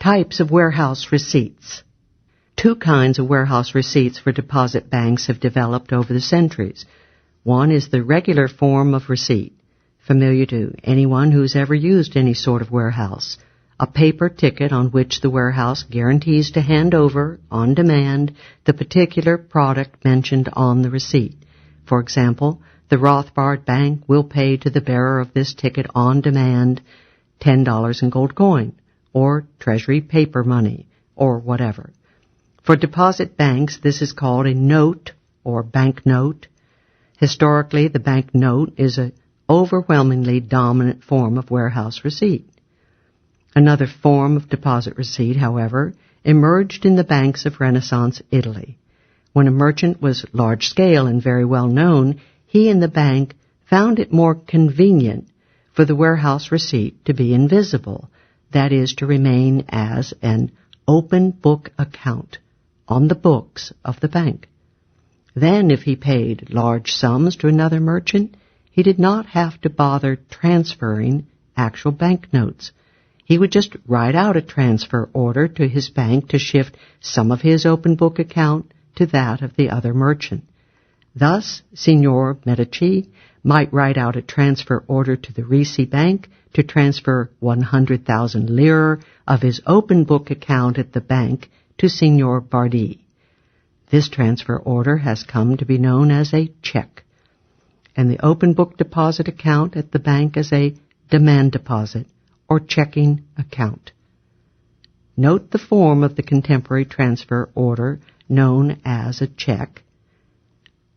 Types of warehouse receipts. Two kinds of warehouse receipts for deposit banks have developed over the centuries. One is the regular form of receipt, familiar to anyone who's ever used any sort of warehouse, a paper ticket on which the warehouse guarantees to hand over, on demand, the particular product mentioned on the receipt. For example, the Rothbard Bank will pay to the bearer of this ticket on demand $10 in gold coin, or Treasury paper money, or whatever. For deposit banks, this is called a note or banknote. Historically, the banknote is an overwhelmingly dominant form of warehouse receipt. Another form of deposit receipt, however, emerged in the banks of Renaissance Italy. When a merchant was large-scale and very well known, he and the bank found it more convenient for the warehouse receipt to be invisible, that is, to remain as an open book account on the books of the bank. Then, if he paid large sums to another merchant, he did not have to bother transferring actual banknotes. He would just write out a transfer order to his bank to shift some of his open book account to that of the other merchant. Thus, Signor Medici might write out a transfer order to the Risi Bank to transfer 100,000 lire of his open book account at the bank to Signor Bardi. This transfer order has come to be known as a check, and the open book deposit account at the bank as a demand deposit or checking account. Note the form of the contemporary transfer order known as a check.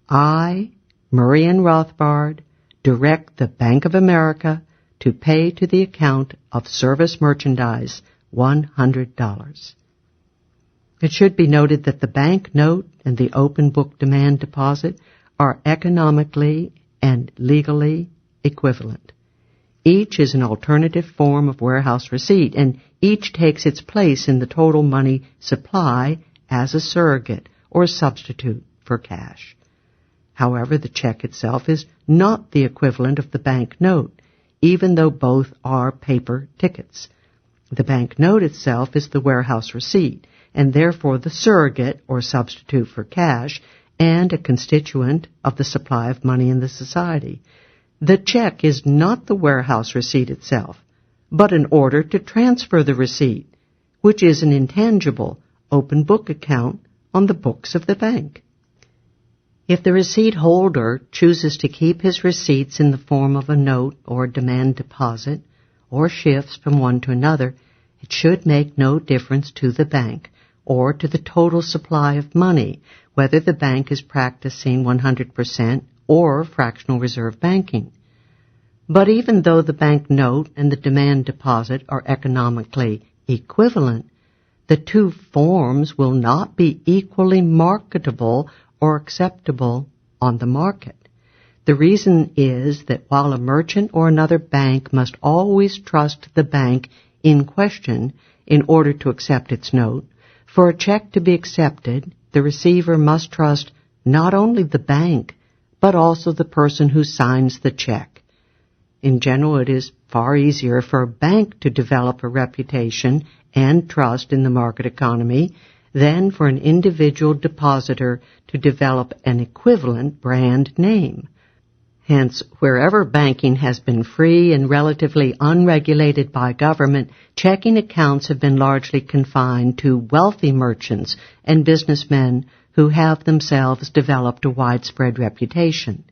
I, Murray Rothbard, direct the Bank of America to pay to the account of service merchandise $100. It should be noted that the bank note and the open book demand deposit are economically and legally equivalent. Each is an alternative form of warehouse receipt, and each takes its place in the total money supply as a surrogate or substitute for cash. However, the check itself is not the equivalent of the bank note, even though both are paper tickets. The bank note itself is the warehouse receipt, and therefore the surrogate or substitute for cash, and a constituent of the supply of money in the society. The check is not the warehouse receipt itself, but an order to transfer the receipt, which is an intangible open book account on the books of the bank. If the receipt holder chooses to keep his receipts in the form of a note or demand deposit, or shifts from one to another, it should make no difference to the bank or to the total supply of money, whether the bank is practicing 100% or fractional reserve banking. But even though the bank note and the demand deposit are economically equivalent, the two forms will not be equally marketable or acceptable on the market. The reason is that while a merchant or another bank must always trust the bank in question in order to accept its note, for a check to be accepted, the receiver must trust not only the bank, but also the person who signs the check. In general, it is far easier for a bank to develop a reputation and trust in the market economy than for an individual depositor to develop an equivalent brand name. Hence, wherever banking has been free and relatively unregulated by government, checking accounts have been largely confined to wealthy merchants and businessmen who have themselves developed a widespread reputation.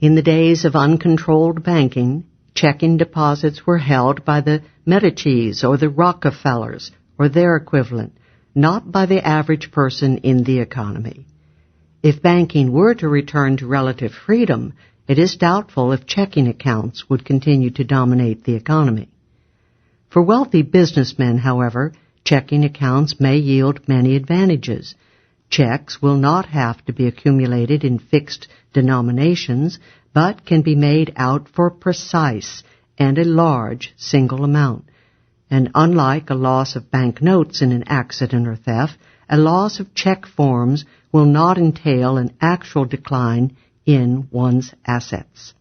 In the days of uncontrolled banking, checking deposits were held by the Medicis or the Rockefellers or their equivalent, not by the average person in the economy. If banking were to return to relative freedom, it is doubtful if checking accounts would continue to dominate the economy. For wealthy businessmen, however, checking accounts may yield many advantages. Checks will not have to be accumulated in fixed denominations, but can be made out for precise and a large single amount. And unlike a loss of banknotes in an accident or theft, a loss of check forms will not entail an actual decline in one's assets.